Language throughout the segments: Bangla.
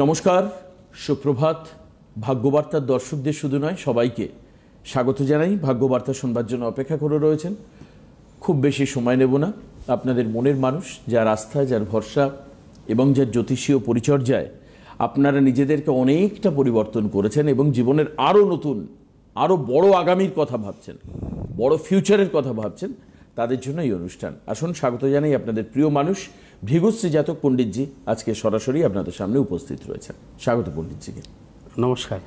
নমস্কার, সুপ্রভাত। ভাগ্যবার্তার দর্শকদের শুধু নয়, সবাইকে স্বাগত জানাই। ভাগ্যবার্তা শুনবার জন্য অপেক্ষা করে রয়েছেন। খুব বেশি সময় নেব না। আপনাদের মনের মানুষ, যার আস্থা, যার ভরসা এবং যার জ্যোতিষীয় পরিচর্যায় আপনারা নিজেদেরকে অনেকটা পরিবর্তন করেছেন এবং জীবনের আরও নতুন, আরও বড় আগামীর কথা ভাবছেন, বড় ফিউচারের কথা ভাবছেন, তাদের জন্য এই অনুষ্ঠান। আসুন স্বাগত জানাই আপনাদের প্রিয় মানুষ ভৃগুশ্রী জাতক পণ্ডিতজি আজকে সরাসরি আপনাদের সামনে উপস্থিত রয়েছেন। স্বাগত পণ্ডিতজিকে। নমস্কার।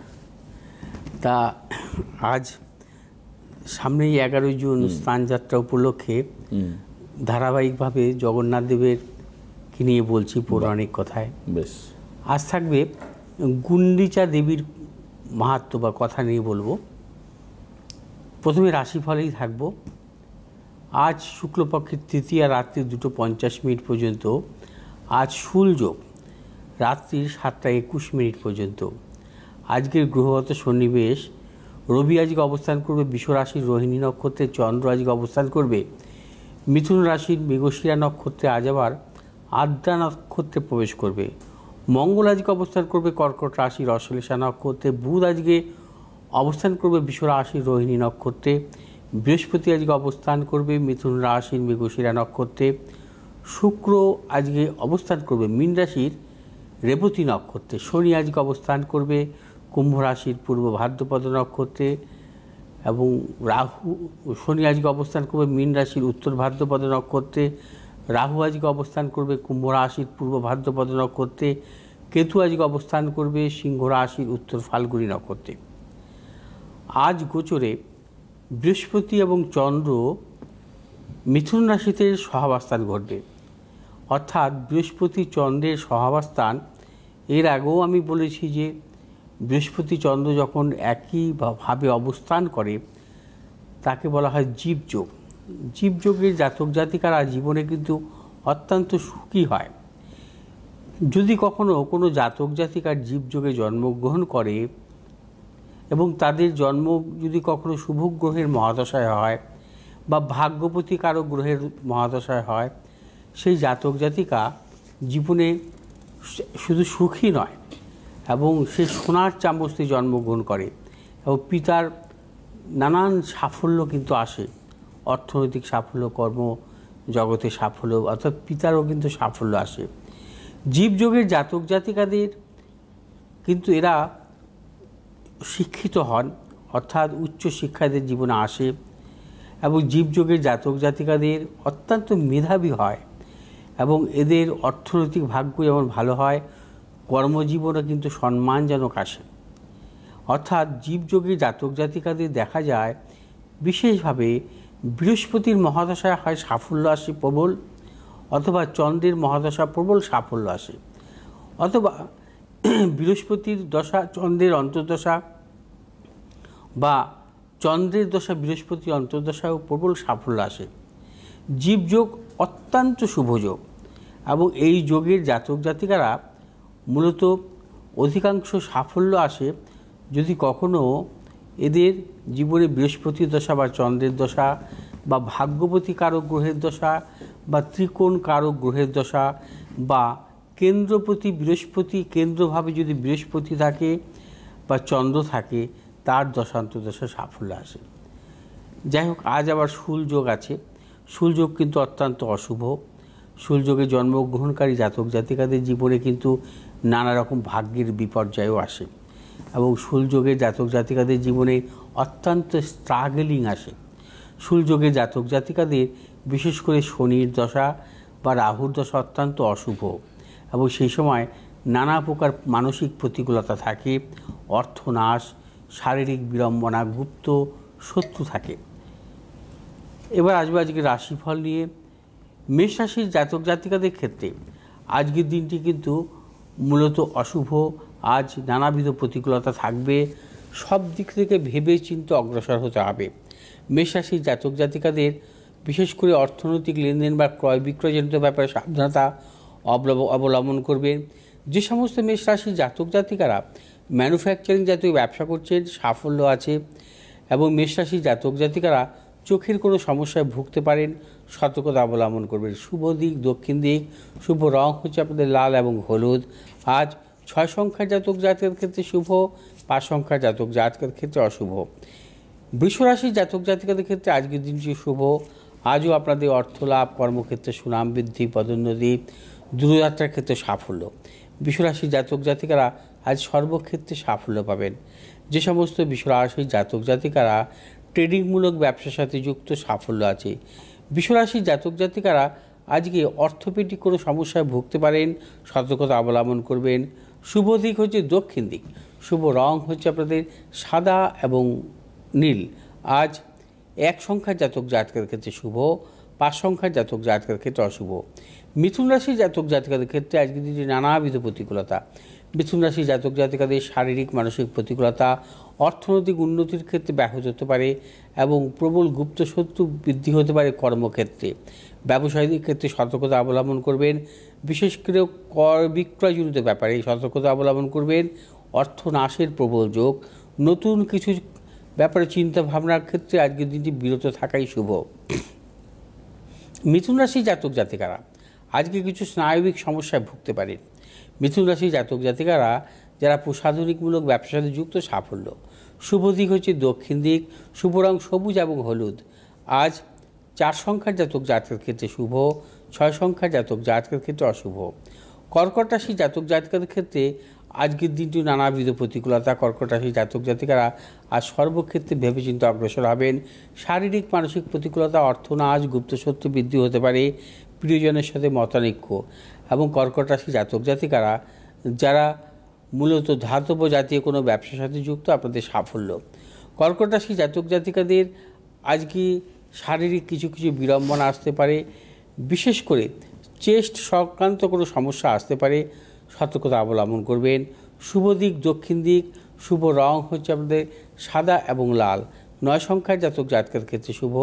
তা আজ সামনেই 11 জুন স্নানযাত্রা উপলক্ষে ধারাবাহিকভাবে জগন্নাথ দেবের কি নিয়ে বলছি পৌরাণিক কথায়। বেশ। আজ থাকবে গুন্ডিচা দেবীর মাহাত্ম্য বা কথা নিয়ে বলবো। প্রথমে রাশিফলেই থাকবো। আজ শুক্লপক্ষের তৃতীয়া রাত্রি 2:50 পর্যন্ত। আজ শুলযোগ রাত্রির 7:21 পর্যন্ত। আজকের গ্রহগত সন্নিবেশ, রবি আজকে অবস্থান করবে বিশ্বরাশির রোহিণী নক্ষত্রে, চন্দ্র আজকে অবস্থান করবে মিথুন রাশির মৃগশিরা নক্ষত্রে, আজ আবার আদ্রা নক্ষত্রে প্রবেশ করবে। মঙ্গল আজকে অবস্থান করবে কর্কট রাশির অশ্লেষা নক্ষত্রে, বুধ আজকে অবস্থান করবে বিশ্বরাশির রোহিণী নক্ষত্রে, বৃহস্পতি আজকে অবস্থান করবে মিথুন রাশির মৃগশিরা নক্ষত্রে, শুক্র আজকে অবস্থান করবে মীন রাশির রেবতী নক্ষত্রে, শনি আজকে অবস্থান করবে কুম্ভ রাশির পূর্ব ভাদ্রপদ নক্ষত্রে এবং শনি আজকে অবস্থান করবে মীন রাশির উত্তর ভাদ্রপদ নক্ষত্রে, রাহু আজকে অবস্থান করবে কুম্ভ রাশির পূর্ব ভাদ্রপদ নক্ষত্রে, কেতু আজকে অবস্থান করবে সিংহ রাশির উত্তর ফাল্গুনী নক্ষত্রে। আজ গোচরে বৃহস্পতি এবং চন্দ্র মিথুন রাশিতে সহাবস্থান ঘটবে। অর্থাৎ বৃহস্পতি চন্দ্রের সহাবস্থান, এর আগেও আমি বলেছি যে বৃহস্পতি চন্দ্র যখন একইভাবে অবস্থান করে তাকে বলা হয় জীবযোগ। জীবযোগের জাতক জাতিকারা জীবনে কিন্তু অত্যন্ত সুখী হয়। যদি কখনো কোনো জাতক জাতিকার জীবযোগে জন্মগ্রহণ করে এবং তাদের জন্ম যদি কখনো শুভ গ্রহের মহাদশায় হয় বা ভাগ্যপতি কারক গ্রহের মহাদশায় হয়, সেই জাতক জাতিকা জীবনে শুধু সুখী নয় এবং সে সোনার চামচে জন্মগ্রহণ করে এবং পিতার নানান সাফল্য কিন্তু আসে, অর্থনৈতিক সাফল্য, কর্ম জগতে সাফল্য, অর্থাৎ পিতারও কিন্তু সাফল্য আসে। জীবযোগের জাতক জাতিকাদের কিন্তু এরা শিক্ষিত হন, অর্থাৎ উচ্চ শিক্ষাদের জীবনে আসে এবং জীবযোগের জাতক জাতিকাদের অত্যন্ত মেধাবী হয় এবং এদের অর্থনৈতিক ভাগ্য যেমন ভালো হয়, কর্মজীবনে কিন্তু সম্মানজনক আসে। অর্থাৎ জীবযোগের জাতক জাতিকাদের দেখা যায় বিশেষভাবে বৃহস্পতির মহাদশায় হয় সাফল্য আসে প্রবল, অথবা চন্দ্রের মহাদশা প্রবল সাফল্য আসে, অথবা বৃহস্পতির দশা চন্দ্রের অন্তর্দশা বা চন্দ্রের দশা বৃহস্পতি অন্তর্দশাও প্রবল সাফল্য আসে। জীবযোগ অত্যন্ত শুভযোগ এবং এই যোগের জাতক জাতিকারা মূলত অধিকাংশ সাফল্য আসে যদি কখনো এদের জীবনে বৃহস্পতির দশা বা চন্দ্রের দশা বা ভাগ্যবতী কারক গ্রহের দশা বা ত্রিকোণ কারক গ্রহের দশা বা কেন্দ্রপতি বৃহস্পতি কেন্দ্রভাবে যদি বৃহস্পতি থাকে বা চন্দ্র থাকে, তার দশান্তর্দশা সাফল্য আসে। যাই হোক, আজ আবার শুলযোগ আছে। শুলযোগ কিন্তু অত্যন্ত অশুভ। শুলযোগে জন্মগ্রহণকারী জাতক জাতিকাদের জীবনে কিন্তু নানা রকম ভাগ্যের বিপর্যয়ও আসে এবং শুলযোগের জাতক জাতিকাদের জীবনে অত্যন্ত স্ট্রাগলিং আসে। শুলযোগের জাতক জাতিকাদের বিশেষ করে শনির দশা বা রাহুর দশা অত্যন্ত অশুভ এবং সেই সময় নানা প্রকার মানসিক প্রতিকূলতা থাকে, অর্থনাশ, শারীরিক বিড়ম্বনা, গুপ্ত শত্রু থাকে। এবার আসবে আজকে রাশিফল নিয়ে। মেষ রাশির জাতক জাতিকাদের ক্ষেত্রে আজকের দিনটি কিন্তু মূলত অশুভ। আজ নানাবিধ প্রতিকূলতা থাকবে, সব দিক থেকে ভেবে চিন্তে অগ্রসর হতে হবে। মেষ রাশির জাতক জাতিকাদের বিশেষ করে অর্থনৈতিক লেনদেন বা ক্রয় বিক্রয়জনিত ব্যাপারে সাবধানতা অবলম্বন করবেন। যে সমস্ত মেষ রাশির জাতক জাতিকারা ম্যানুফ্যাকচারিং জাতীয় ব্যবসা করছেন, সাফল্য আছে এবং মেষ রাশির জাতক জাতিকারা চোখের কোনো সমস্যায় ভুগতে পারেন, সতর্কতা অবলম্বন করবেন। শুভ দিক দক্ষিণ দিক, শুভ রং হচ্ছে আপনাদের লাল এবং হলুদ। আজ 6 সংখ্যার জাতক জাতকের ক্ষেত্রে শুভ, 5 সংখ্যার জাতক জাতকের ক্ষেত্রে অশুভ। বৃষরাশির জাতক জাতিকাদের ক্ষেত্রে আজকের দিনটি শুভ। আজও আপনাদের অর্থলাভ, কর্মক্ষেত্রে সুনাম বৃদ্ধি, পদোন্নতি, দূরযাত্রার ক্ষেত্রে সাফল্য। বৃষরাশির জাতক জাতিকারা আজ সর্বক্ষেত্রে সাফল্য পাবেন। যে সমস্ত বৃষরাশির জাতক জাতিকারা ট্রেডিংমূলক ব্যবসার সাথে যুক্ত, সাফল্য আছে। বৃষরাশির জাতক জাতিকারা আজকে অর্থোপেডিক কোনো সমস্যায় ভুগতে পারেন, সতর্কতা অবলম্বন করবেন। শুভ দিক হচ্ছে দক্ষিণ দিক, শুভ রং হচ্ছে আপনাদের সাদা এবং নীল। আজ 1 সংখ্যার জাতক জাতকের ক্ষেত্রে শুভ, 5 সংখ্যার জাতক জাতকের ক্ষেত্রে অশুভ। মিথুন রাশির জাতক জাতিকাদের ক্ষেত্রে আজকের দিনটি নানাবিধ প্রতিকূলতা। মিথুন রাশির জাতক জাতিকাদের শারীরিক মানসিক প্রতিকূলতা অর্থনৈতিক উন্নতির ক্ষেত্রে ব্যাহত হতে পারে এবং প্রবল গুপ্ত শত্রু বৃদ্ধি হতে পারে কর্মক্ষেত্রে। ব্যবসায়িক ক্ষেত্রে সতর্কতা অবলম্বন করবেন, বিশেষ করে ক্রয় বিক্রয়জনিত ব্যাপারে সতর্কতা অবলম্বন করবেন। অর্থনাশের প্রবল যোগ, নতুন কিছু ব্যাপারে চিন্তা ভাবনার ক্ষেত্রে আজকের দিনটি বিরত থাকাই শুভ। মিথুন রাশির জাতক জাতিকারা আজকে কিছু স্নায়বিক সমস্যায় ভুগতে পারেন। মিথুন রাশির জাতক জাতিকারা যারা প্রসাধনিকমূলক ব্যবসার সাথে যুক্ত, সাফল্য। শুভ দিক হচ্ছে দক্ষিণ দিক, শুভ রং সবুজ এবং হলুদ। আজ 4 সংখ্যার জাতক জাতকের ক্ষেত্রে শুভ, 6 সংখ্যার জাতক জাতকের ক্ষেত্রে অশুভ। কর্কট রাশির জাতক জাতিকাদের ক্ষেত্রে আজকের দিনটি নানাবিধ প্রতিকূলতা। কর্কট রাশির জাতক জাতিকারা আজ সর্বক্ষেত্রে ভেবেচিন্তে অগ্রসর হবেন। শারীরিক মানসিক প্রতিকূলতা, অর্থনাশ, গুপ্তশত্রু বৃদ্ধি হতে পারে, প্রিয়জনের সাথে মতানৈক্য। এবং কর্কট রাশির জাতক জাতিকারা যারা মূলত ধাতব জাতীয় কোনো ব্যবসার সাথে যুক্ত, আপনাদের সাফল্য। কর্কট রাশির জাতক জাতিকাদের আজকে শারীরিক কিছু কিছু বিড়ম্বনা আসতে পারে, বিশেষ করে চেস্ট সংক্রান্ত কোনো সমস্যা আসতে পারে, সতর্কতা অবলম্বন করবেন। শুভ দিক দক্ষিণ দিক, শুভ রং হচ্ছে আপনাদের সাদা এবং লাল। 9 সংখ্যার জাতক জাতকের ক্ষেত্রে শুভ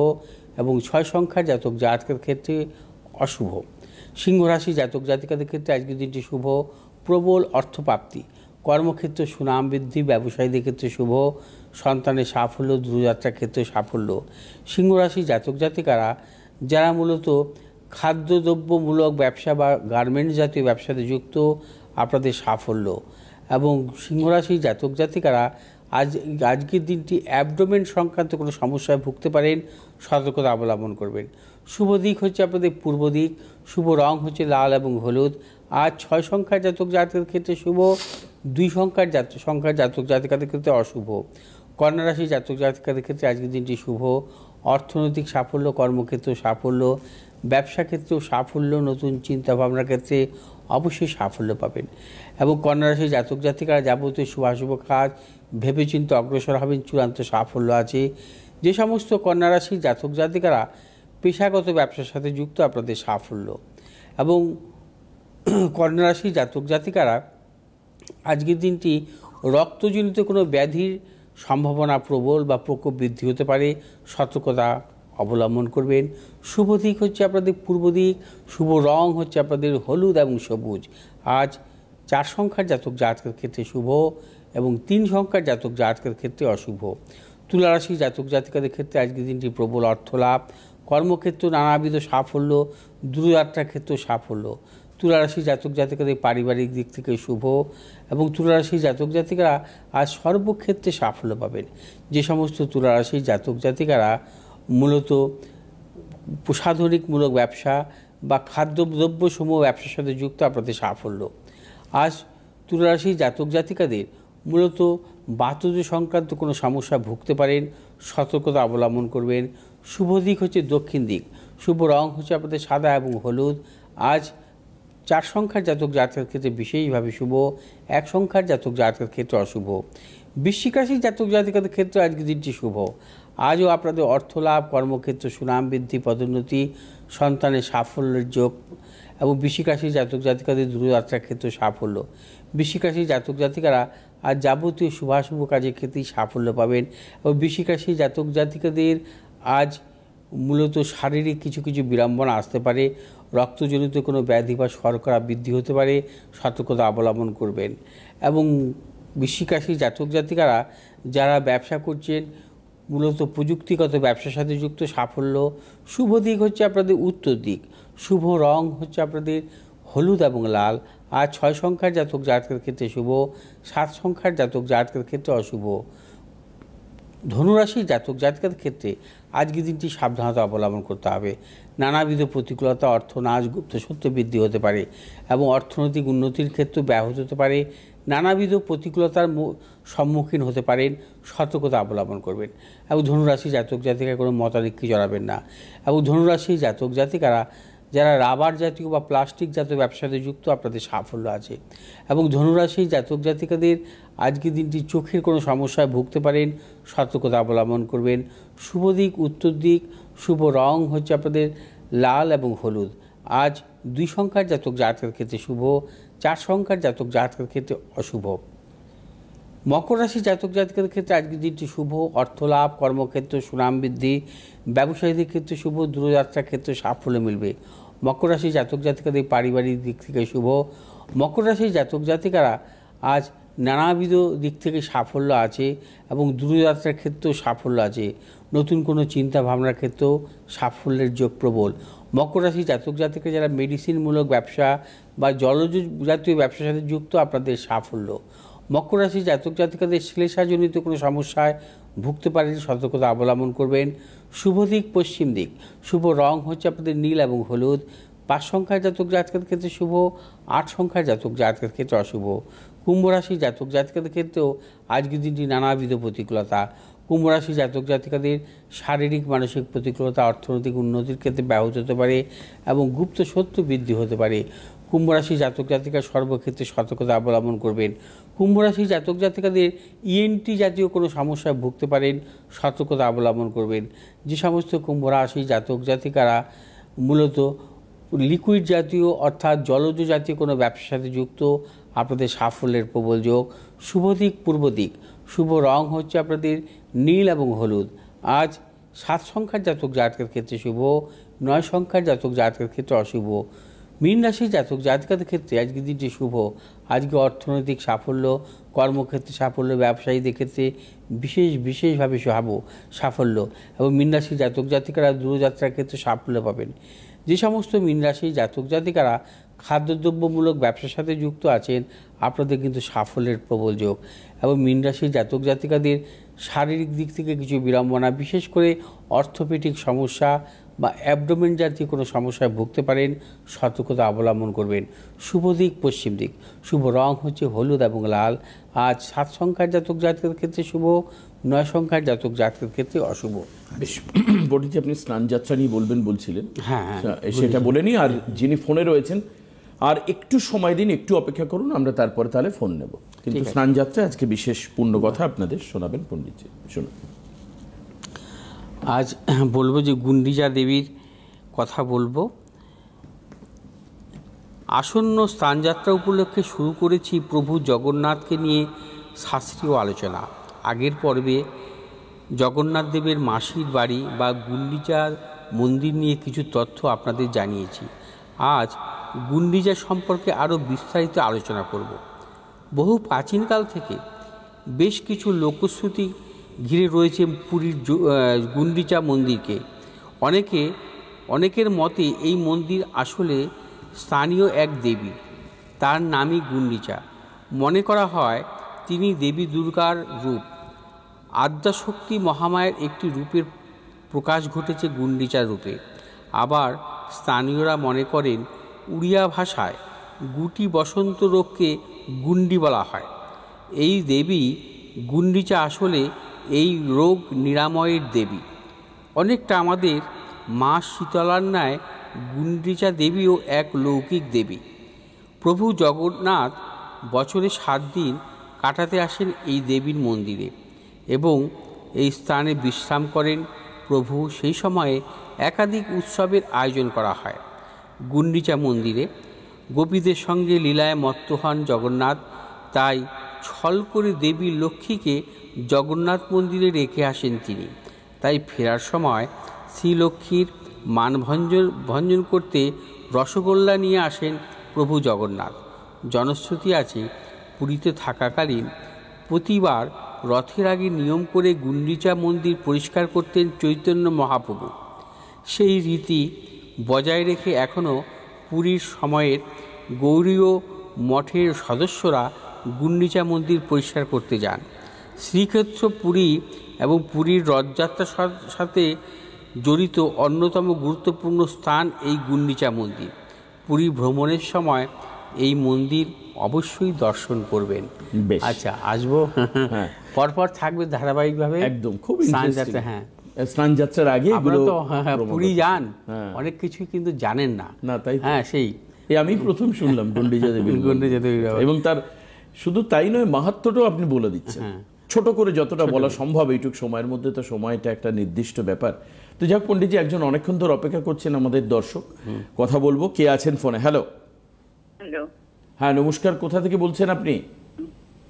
এবং 6 সংখ্যার জাতক জাতকের ক্ষেত্রে অশুভ। সিংহ রাশি জাতক জাতিকাদের ক্ষেত্রে আজকের দিনটি শুভ, প্রবল অর্থপ্রাপ্তি, কর্মক্ষেত্রে সুনাম বৃদ্ধি, ব্যবসায়ীদের ক্ষেত্রে শুভ, সন্তানের সাফল্য, দূরযাত্রার ক্ষেত্রে সাফল্য। সিংহ রাশি জাতক জাতিকারা যারা মূলত খাদ্যদ্রব্যমূলক ব্যবসা বা গার্মেন্টস জাতীয় ব্যবসাতে যুক্ত, আপনাদের সাফল্য। এবং সিংহরাশির জাতক জাতিকারা আজকের দিনটি অ্যাবডোমেন সংক্রান্ত কোনো সমস্যায় ভুগতে পারেন, সতর্কতা অবলম্বন করবেন। শুভ দিক হচ্ছে আপনাদের পূর্ব দিক, শুভ রং হচ্ছে লাল এবং হলুদ। আজ 6 সংখ্যার জাতক জাতকের ক্ষেত্রে শুভ, 2 সংখ্যার জাতক জাতিকাদের ক্ষেত্রে অশুভ। কন্যা রাশির জাতক জাতিকাদের ক্ষেত্রে আজকের দিনটি শুভ, অর্থনৈতিক সাফল্য, কর্মক্ষেত্রে সাফল্য, ব্যবসা ক্ষেত্রেও সাফল্য, নতুন চিন্তাভাবনার ক্ষেত্রে অবশ্যই সাফল্য পাবেন। এবং কন্যা রাশির জাতক জাতিকারা যাবতীয় শুভাশুভ কাজ ভেবেচিন্তে অগ্রসর হবেন, চূড়ান্ত সাফল্য আছে। যে সমস্ত কন্যা রাশির জাতক জাতিকারা পেশাগত ব্যবসার সাথে যুক্ত, আপনাদের সাফল্য। এবং কন্যা রাশির জাতক জাতিকারা আজকের দিনটি রক্তজনিত কোনো ব্যাধির সম্ভাবনা প্রবল বা প্রকোপ বৃদ্ধি হতে পারে, সতর্কতা অবলম্বন করবেন। শুভ দিক হচ্ছে আপনাদের পূর্ব দিক, শুভ রং হচ্ছে আপনাদের হলুদ এবং সবুজ। আজ 4 সংখ্যার জাতক জাতকের ক্ষেত্রে শুভ এবং 3 সংখ্যার জাতক জাতকের ক্ষেত্রে অশুভ। তুলা রাশির জাতক জাতিকাদের ক্ষেত্রে আজকের দিনটি প্রবল অর্থলাভ, কর্মক্ষেত্র নানাবিধ সাফল্য, দূরযাত্রার ক্ষেত্রে সাফল্য। তুলা রাশির জাতক জাতিকাদের পারিবারিক দিক থেকে শুভ এবং তুলা রাশির জাতক জাতিকারা আজ সর্বক্ষেত্রে সাফল্য পাবেন। যে সমস্ত তুলা রাশির জাতক জাতিকারা মূলত প্রসাধনিকমূলক ব্যবসা বা খাদ্যদ্রব্যসমূহ ব্যবসার সাথে যুক্ত, আপনাদের সাফল্য। আজ তুলা রাশির জাতক জাতিকাদের মূলত বাতজ সংক্রান্ত কোনো সমস্যা ভুগতে পারেন, সতর্কতা অবলম্বন করবেন। শুভ দিক হচ্ছে দক্ষিণ দিক, শুভ রং হচ্ছে আপনাদের সাদা এবং হলুদ। আজ 4 সংখ্যার জাতক জাতকের ক্ষেত্রে বিশেষভাবে শুভ, 1 সংখ্যার জাতক জাতকের ক্ষেত্রে অশুভ। বৃশ্চিক রাশির জাতক জাতিকাদের ক্ষেত্রে আজকের দিনটি শুভ। আজও আপনাদের অর্থলাভ, কর্মক্ষেত্র সুনাম বৃদ্ধি, পদোন্নতি, সন্তানের সাফল্যের যোগ এবং বৃশ্চিক রাশির জাতক জাতিকাদের দূরযাত্রার ক্ষেত্রে সাফল্য। বৃশ্চিক রাশির জাতক জাতিকারা আজ যাবতীয় শুভাশুভ কাজের ক্ষেত্রেই সাফল্য পাবেন এবং বৃশ্চিক রাশির জাতক জাতিকাদের আজ মূলত শারীরিক কিছু কিছু বিড়ম্বনা আসতে পারে, রক্তজনিত কোনো ব্যাধি বা শর্করা বৃদ্ধি হতে পারে, সতর্কতা অবলম্বন করবেন। এবং বৃশ্চিক রাশির জাতক জাতিকারা যারা ব্যবসা করছেন, মূলত প্রযুক্তিগত ব্যবসার সাথে যুক্ত, সাফল্য। শুভ দিক হচ্ছে আপনাদের উত্তর দিক, শুভ রং হচ্ছে আপনাদের হলুদ এবং লাল। আজ 6 সংখ্যার জাতক জাতকের ক্ষেত্রে শুভ, 7 সংখ্যার জাতক জাতকের ক্ষেত্রে অশুভ। ধনুরাশির জাতক জাতকের ক্ষেত্রে আজকের দিনটি সাবধানতা অবলম্বন করতে হবে। নানাবিধ প্রতিকূলতা, অর্থনাশ, গুপ্ত সত্য বৃদ্ধি হতে পারে এবং অর্থনৈতিক উন্নতির ক্ষেত্রে ব্যাহত হতে পারে। নানাবিধ প্রতিকূলতার সম্মুখীন হতে পারেন, সতর্কতা অবলম্বন করবেন। এবং ধনুরাশি জাতক জাতিকা কোনো মতানৈক্যে জড়াবেন না। এবং ধনুরাশি জাতক জাতিকারা যারা রাবার জাতীয় বা প্লাস্টিক জাতীয় ব্যবসাতে যুক্ত, আপনাদের সাফল্য আছে। এবং ধনুরাশি জাতক জাতিকাদের আজকের দিনটি চোখের কোনো সমস্যায় ভুগতে পারেন, সতর্কতা অবলম্বন করবেন। শুভ দিক উত্তর দিক, শুভ রং হচ্ছে আপনাদের লাল এবং হলুদ। আজ 2 সংখ্যার জাতক জাতকের ক্ষেত্রে শুভ, 4 সংখ্যার জাতক জাতকের ক্ষেত্রে অশুভ। মকর রাশি জাতক জাতকের ক্ষেত্রে আজকের দিনটি শুভ, অর্থলাভ, কর্মক্ষেত্র সুনাম বৃদ্ধি, ব্যবসায়ীদের ক্ষেত্রে শুভ, দূরযাত্রার ক্ষেত্রে সাফল্য মিলবে। মকর রাশি জাতক জাতিকাদের পারিবারিক দিক থেকে শুভ। মকর রাশি জাতক জাতিকারা আজ নানাবিধ দিক থেকে সাফল্য আছে এবং দূরযাত্রার ক্ষেত্রেও সাফল্য আছে। নতুন কোনো চিন্তা ভাবনার ক্ষেত্রেও সাফল্যের যোগ প্রবল। মকর রাশি জাতক জাতিকা যারা মেডিসিনমূলক ব্যবসা বা জলজ জাতীয় ব্যবসার সাথে যুক্ত, আপনাদের সাফল্য। মকর রাশি জাতক জাতিকাদের শ্লেষাজনিত কোনো সমস্যায় ভুগতে পারেন, সতর্কতা অবলম্বন করবেন। শুভ দিক পশ্চিম দিক, শুভ রং হচ্ছে আপনাদের নীল এবং হলুদ। 5 সংখ্যার জাতক জাতকের ক্ষেত্রে শুভ, 8 সংখ্যার জাতক জাতকের ক্ষেত্রে অশুভ। কুম্ভ রাশি জাতক জাতিকাদের ক্ষেত্রেও আজকের দিনটি নানাবিধ প্রতিকূলতা। কুম্ভ রাশি জাতক জাতিকাদের শারীরিক মানসিক প্রতিকূলতা, অর্থনৈতিক উন্নতির ক্ষেত্রে ব্যাহত হতে পারে এবং গুপ্ত শত্রু বৃদ্ধি হতে পারে। কুম্ভ রাশি জাতক জাতিকা সর্বক্ষেত্রে সতর্কতা অবলম্বন করবেন। কুম্ভ রাশি জাতক জাতিকাদের ইএনটি জাতীয় কোনো সমস্যায় ভুগতে পারেন, সতর্কতা অবলম্বন করবেন। যে সমস্ত কুম্ভ রাশি জাতক জাতিকারা মূলত লিকুইড জাতীয় অর্থাৎ জলজ জাতীয় কোনো ব্যবসার সাথে যুক্ত, আপনাদের সাফল্যের প্রবল যোগ। শুভ দিক পূর্ব দিক, শুভ রং হচ্ছে আপনাদের নীল এবং হলুদ। আজ 7 সংখ্যার জাতক জাতকের ক্ষেত্রে শুভ, 9 সংখ্যার জাতক জাতকের ক্ষেত্রে অশুভ। মীন রাশির জাতক জাতকের ক্ষেত্রে আজকের দিনটি শুভ। আজকে অর্থনৈতিক সাফল্য, কর্মক্ষেত্রে সাফল্য, ব্যবসায়ীদের ক্ষেত্রে বিশেষভাবে সাফল্য এবং মীন রাশির জাতক জাতিকারা দূরযাত্রার ক্ষেত্রে সাফল্য পাবেন। যে সমস্ত মীন রাশির জাতক জাতিকারা খাদ্যদ্রব্যমূলক ব্যবসার সাথে যুক্ত আছেন, আপনাদের কিন্তু সাফল্যের প্রবল যোগ। এবং মীন রাশির জাতক জাতিকাদের শারীরিক দিক থেকে কিছু বিড়ম্বনা, বিশেষ করে অর্থোপেডিক সমস্যা বা অ্যাবডোমেন জাতীয় কোনো সমস্যায় ভুগতে পারেন, সতর্কতা অবলম্বন করবেন। শুভ দিক পশ্চিম দিক, শুভ রং হচ্ছে হলুদ এবং লাল। আজ 7 সংখ্যার জাতক জাতকের ক্ষেত্রে শুভ, 9 সংখ্যার জাতক জাতকের ক্ষেত্রে অশুভ। বেশ, বডিতে আপনি স্নান যাত্রা নিয়ে বলবেন বলছিলেন, হ্যাঁ সেটা বলে নিই। আর যিনি ফোনে রয়েছেন, আর একটু সময় দিন, একটু অপেক্ষা করুন, আমরা তারপরে তাহলে ফোন নেব। কিন্তু স্নান যাত্রা আজকে বিশেষ পূর্ণ কথা আপনাদের শোনাবেন পণ্ডিতজি, শুনুন। আজ বলবো যে গুন্ডিচা দেবীর কথা বলবো। আসন্ন স্নানযাত্রা উপলক্ষে শুরু করেছি প্রভু জগন্নাথকে নিয়ে শাস্ত্রীয় আলোচনা। আগের পর্বে জগন্নাথ দেবের মাসির বাড়ি বা গুন্ডিচার মন্দির নিয়ে কিছু তথ্য আপনাদের জানিয়েছি। আজ গুন্ডিচা সম্পর্কে আরও বিস্তারিত আলোচনা করব। বহু প্রাচীনকাল থেকে বেশ কিছু লোকশ্রুতি ঘিরে রয়েছে পুরীর গুন্ডিচা মন্দিরকে। অনেকের মতে এই মন্দির আসলে স্থানীয় এক দেবী, তার নামই গুন্ডিচা। মনে করা হয় তিনি দেবী দুর্গার রূপ। আদ্যাশক্তি মহামায়ের একটি রূপের প্রকাশ ঘটেছে গুন্ডিচার রূপে। আবার স্থানীয়রা মনে করেন উড়িয়া ভাষায় গুটি বসন্ত রোগকে গুন্ডি বলা হয়। এই দেবী গুন্ডিচা আসলে এই রোগ নিরাময়ের দেবী। অনেকটা আমাদের মা শীতলার ন্যায় গুন্ডিচা দেবীও এক লৌকিক দেবী। প্রভু জগন্নাথ বছরে 7 দিন কাটাতে আসেন এই দেবীর মন্দিরে এবং এই স্থানে বিশ্রাম করেন প্রভু। সেই সময়ে একাধিক উৎসবের আয়োজন করা হয়। গুন্ডিচা মন্দিরে গোপীদের সঙ্গে লীলায় মত্ত হন জগন্নাথ, তাই ছল করে দেবী লক্ষ্মীকে জগন্নাথ মন্দিরে রেখে আসেন তিনি। তাই ফেরার সময় শ্রীলক্ষ্মীর মান ভঞ্জন করতে রসগোল্লা নিয়ে আসেন প্রভু জগন্নাথ। জনশ্রুতি আছে পুরীতে থাকাকালীন প্রতিবার রথের আগে নিয়ম করে গুন্ডিচা মন্দির পরিষ্কার করতেন চৈতন্য মহাপ্রভু। সেই রীতি বজায় রেখে এখনও পুরীর সময়ের গৌড়ীয় মঠের সদস্যরা গুন্ডিচা মন্দির পরিষ্কার করতে যান। শ্রীক্ষেত্র পুরী এবং পুরীর রথযাত্রার সাথে জড়িত অন্যতম গুরুত্বপূর্ণ স্থান এই গুন্ডিচা মন্দির। পুরী ভ্রমণের সময় এই মন্দির অবশ্যই দর্শন করবেন। আচ্ছা, আসবো। পরপর থাকবে ধারাবাহিকভাবে। একদম, খুব স্নানযাত্রা। হ্যাঁ, স্নানযাত্রার আগে আপনারা তো পুরী যান, অনেক কিছুই কিন্তু জানেন না। তাই হ্যাঁ, সেই আমি প্রথম শুনলাম গুন্ডিচা দেবী। এবং তার শুধু তাই নয়, মাহাত্ম্যটাও আপনি বলে দিচ্ছেন ছোট করে, যতটা বলা সম্ভব এইটুক সময়ের মধ্যে। তো সময়টা একটা নির্দিষ্ট ব্যাপার। তো যাক পণ্ডিতজি, একজন অনেকক্ষণ ধরে অপেক্ষা করছেন আমাদের দর্শক, কথা বলবো। কে আছেন ফোনে? হ্যালো। হ্যালো। হ্যাঁ, নমস্কার। কোথা থেকে বলছেন আপনি?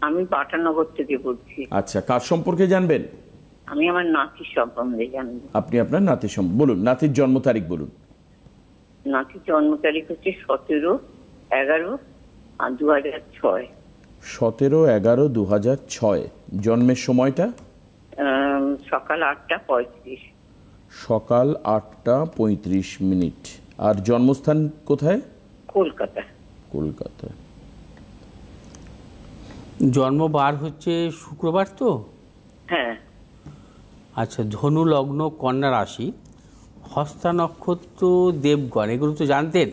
আমি পাটানগর থেকে বলছি। আচ্ছা, কার সম্পর্কে জানবেন? আমি আমার নাতির সম্বন্ধে জানবো। আপনি আপনার নাতির সম্বন্ধে বলুন। নাতির জন্ম তারিখ বলুন। নাতির জন্ম তারিখ হচ্ছে 17/11/2006। 17/11/2006। জন্মের সময়টা? সকাল 8:35। সকাল 8:35। আর জন্মস্থান কোথায়? কলকাতা। কলকাতা। জন্মবার হচ্ছে শুক্রবার তো? হ্যাঁ। আচ্ছা, ধনু লগ্ন, কন্যা রাশি, হস্তা নক্ষত্র, দেবগণ, এগুলো তো জানতেন?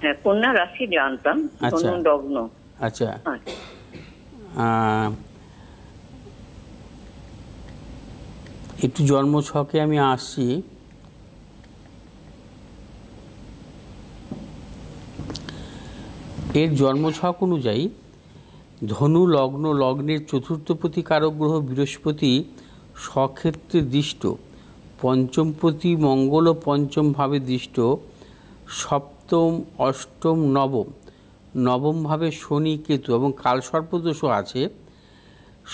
হ্যাঁ, কন্যা রাশি জানতাম। ধনু লগ্ন। আচ্ছা, একটু জন্ম ছকে আমি আসছি। এর জন্মছক অনুযায়ী ধনু লগ্ন, লগ্নের চতুর্থপতি কারক গ্রহ বৃহস্পতি স্বক্ষেত্রে দৃষ্ট, পঞ্চমপতি মঙ্গল ও পঞ্চম ভাবে দৃষ্ট, সপ্তম, অষ্টম, নবম, নবম ভাবে শনি, কেতু এবং কালসর্পদোষও আছে।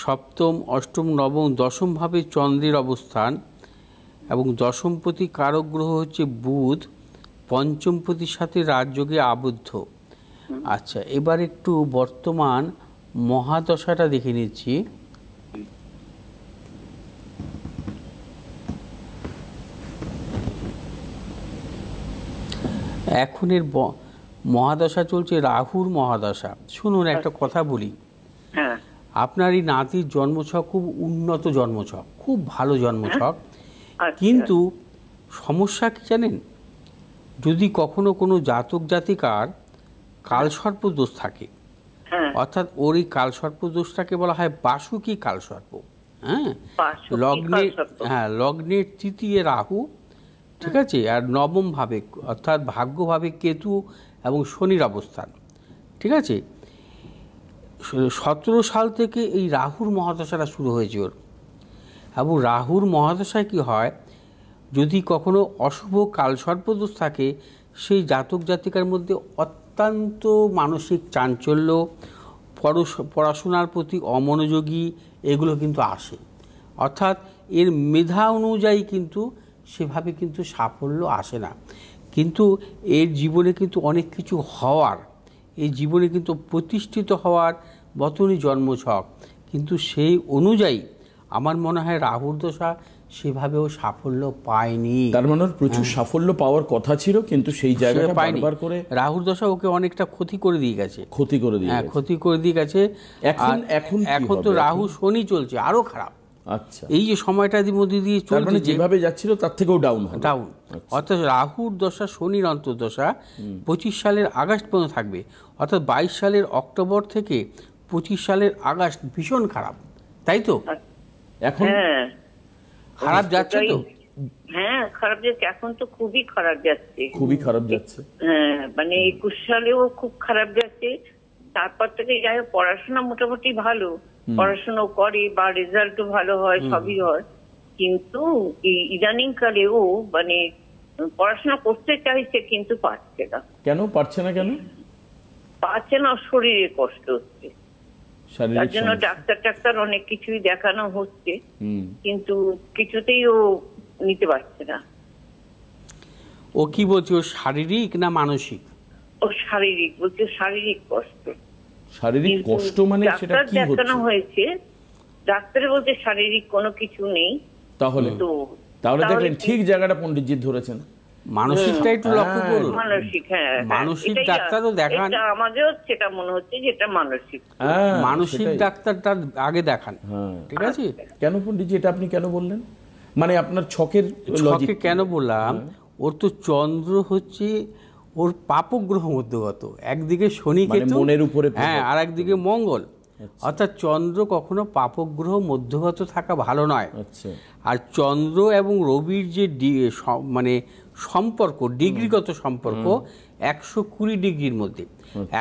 সপ্তম, অষ্টম, নবম, দশম ভাবে চন্দ্রের অবস্থান এবং দশমপতি কারক গ্রহ হচ্ছে বুধ, পঞ্চমপতির সাথে রাজযোগে আবদ্ধ। আচ্ছা, এবার একটু বর্তমান মহাদশাটা দেখে নিচ্ছি। এখনের মহাদশা চলছে রাহুর মহাদশা। শুনুন, একটা কথা বলি। আপনার এই নাতির জন্মছক খুব উন্নত জন্মছক, খুব ভালো জন্মছক। কিন্তু সমস্যা কি জানেন? যদি কখনো কোনো জাতক জাতিকার কালসর্প দোষ থাকে, অর্থাৎ ওর এই কালসর্প দোষটাকে বলা হয় বাসুকি কালসর্প। লগ্নের তৃতীয় রাহু, ঠিক আছে, আর নবম ভাবে অর্থাৎ ভাগ্যভাবে কেতু এবং শনির অবস্থান, ঠিক আছে। 17 সাল থেকে এই রাহুর মহাদশাটা শুরু হয়েছে ওর। এবং রাহুর মহাদশায় কি হয়, যদি কখনো অশুভ কালসর্পদোষ থাকে, সেই জাতক জাতিকার মধ্যে অত্যন্ত মানসিক চাঞ্চল্য, পড়াশোনার প্রতি অমনোযোগী, এগুলো কিন্তু আসে। অর্থাৎ এর মেধা অনুযায়ী কিন্তু সেভাবে কিন্তু সাফল্য আসে না। কিন্তু এর জীবনে কিন্তু অনেক কিছু হওয়ার, এই জীবনে কিন্তু প্রতিষ্ঠিত হওয়ার মতনই জন্মছক। কিন্তু সেই অনুযায়ী আমার মনে হয় রাহুর দশা সেভাবেও সাফল্য পায়নি। তার মানে প্রচুর সাফল্য পাওয়ার কথা ছিল, কিন্তু সেই জায়গাটা বারবার করে রাহুর দশা ওকে অনেকটা ক্ষতি করে দিয়ে গেছে। ক্ষতি করে দিয়ে গেছে। এখন তো রাহু শনি চলছে, আরো খারাপ। আচ্ছা, এই যে সময়টা মধ্যে দিয়ে চলছে, যেভাবে যাচ্ছিল তার থেকেও ডাউন। অর্থাৎ রাহুর দশা, শনির অন্তর্দশা 25 সালের আগস্ট পর্যন্ত থাকবে। অর্থাৎ 22 সালের অক্টোবর থেকে 25 সালের আগস্ট ভীষণ খারাপ, তাই তো? এখন খারাপ যাচ্ছে তো? হ্যাঁ, খারাপ যাচ্ছে। এখন তো খুবই খারাপ যাচ্ছে। হ্যাঁ, মানে 21 সালেও খুব খারাপ যাচ্ছে। তারপর থেকে যাই হোক, পড়াশোনা মোটামুটি ভালো, পড়াশোনা করে বা রেজাল্টও ভালো হয়, সবই হয়। কিন্তু ইদানিং কালেও মানে পড়াশোনা করতে চাইছে কিন্তু পারছে না। কেন পারছে না? পারছে না, শরীরে কষ্ট হচ্ছে। তার জন্য ডাক্তার অনেক কিছুই দেখানো হচ্ছে, কিন্তু কিছুতেই ও নিতে পারছে না। ও কি বলছে, ও শারীরিক না মানসিক? ও শারীরিক বলছে, শারীরিক কষ্ট। শারীরিক কষ্ট মানে সেটা কি হচ্ছে? দেখানো হয়েছে, ডাক্তার বলছে শারীরিক কোনো কিছু নেই। তাহলে দেখেন ঠিক জায়গাটা পণ্ডিতজি ধরেছেন। মানসিকটা একটু লক্ষ্য করুন। মানসিক, হ্যাঁ, মানসিক এটাই ডাক্তারও দেখান। এটা আমাদেরও সেটা মনে হচ্ছে যে এটা মানসিক। মানসিক সেটাই। ডাক্তারটা আগে দেখান, ঠিক আছে? কেন পণ্ডিতজি এটা আপনি কেন বললেন? মানে আপনার ছকের ছকে লজিক কেন বললাম, ওর তো চন্দ্র হচ্ছে ওর পাপগ্রহ মধ্যগত, একদিকে শনি মানে কেতু, মনের উপরে প্রভাব। হ্যাঁ, আর একদিকে মঙ্গল। অর্থাৎ চন্দ্র কখনো পাপগ্রহ মধ্যগত থাকা ভালো নয়। আচ্ছা, আর চন্দ্র এবং রবির যে মানে সম্পর্ক, ডিগ্রিগত সম্পর্ক 120 ডিগ্রির মধ্যে।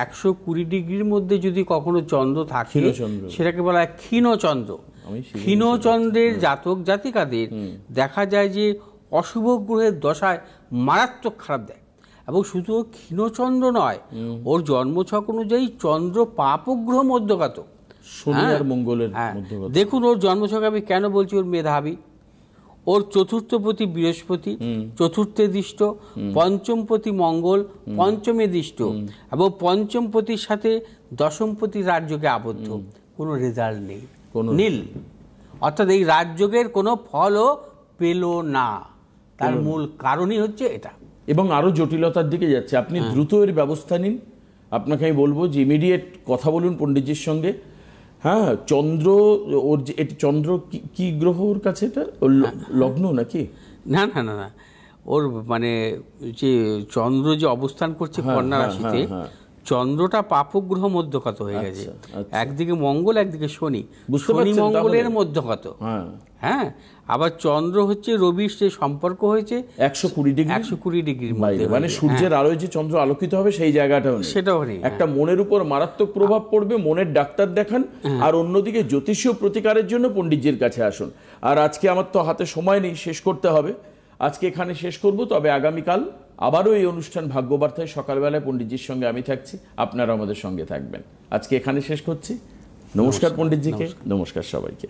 120 ডিগ্রির মধ্যে যদি কখনো চন্দ্র থাকে, ক্ষীণচন্দ্র। সেটাকে বলা হয় ক্ষীণচন্দ্র। আমি সেটাই ক্ষীণচন্দ্রের জাতক জাতিকাদের দেখা যায় যে অশুভ গ্রহের দশায় মারাত্মক খারাপ দেয়। এবং শুধু ক্ষীণচন্দ্র নয়, ওর জন্মছক অনুযায়ী চন্দ্র পাপগ্রহ মধ্যগত। শনি আর মঙ্গলের মধ্যগত। দেখুন ওর জন্মছক, আমি কেন বলছি ওর মেধাবী, ওর চতুর্থপতি বৃহস্পতি চতুর্থে দৃষ্ট, পঞ্চমপতি মঙ্গল পঞ্চমে দৃষ্ট, এবং পঞ্চমপতির সাথে দশমপতি রাজযোগে আবদ্ধ। কোনো রেজাল্ট নেই, নীল। অর্থাৎ এই রাজযোগের কোনো ফলও পেল না। তার মূল কারণই হচ্ছে এটা। এবং আরো জটিলতার দিকে যাচ্ছে। আপনি দ্রুত এর ব্যবস্থা নিন। আপনাকে আমি বলবো যে ইমিডিয়েট কথা বলুন পণ্ডিতজির সঙ্গে। হ্যাঁ, চন্দ্র ওর যে এটা চন্দ্র কি গ্রহ ওর কাছে? এটা লগ্ন নাকি? না না না না, ওর মানে যে চন্দ্র যে অবস্থান করছে কন্যা রাশিতে, চন্দ্রটা পাপগ্রহ মধ্যগত হয়ে গেছে। একদিকে মঙ্গল, একদিকে শনি, শনি মঙ্গলের মধ্যগত। হ্যাঁ, আবার চন্দ্র হচ্ছে রবির যে সম্পর্ক হয়েছে 120 ডিগ্রির মধ্যে, মানে সূর্যের আলোয় যে চন্দ্র আলোকিত হবে সেই জায়গাটাও নেই। সেটাও নেই। একটা মনের উপর মারাত্মক প্রভাব পড়বে, মনের ডাক্তার দেখান। আর অন্যদিকে জ্যোতিষীয় প্রতিকারের জন্য পণ্ডিতজির কাছে আসুন। আর আজকে আমার তো হাতে সময় নেই, শেষ করতে হবে। আজকে এখানে শেষ করব, তবে আগামীকাল আবারও এই অনুষ্ঠান ভাগ্যবার্তায় সকালবেলায় পণ্ডিতজির সঙ্গে আমি থাকছি, আপনারা আমাদের সঙ্গে থাকবেন। আজকে এখানে শেষ করছি। নমস্কার পণ্ডিতজিকে, নমস্কার সবাইকে।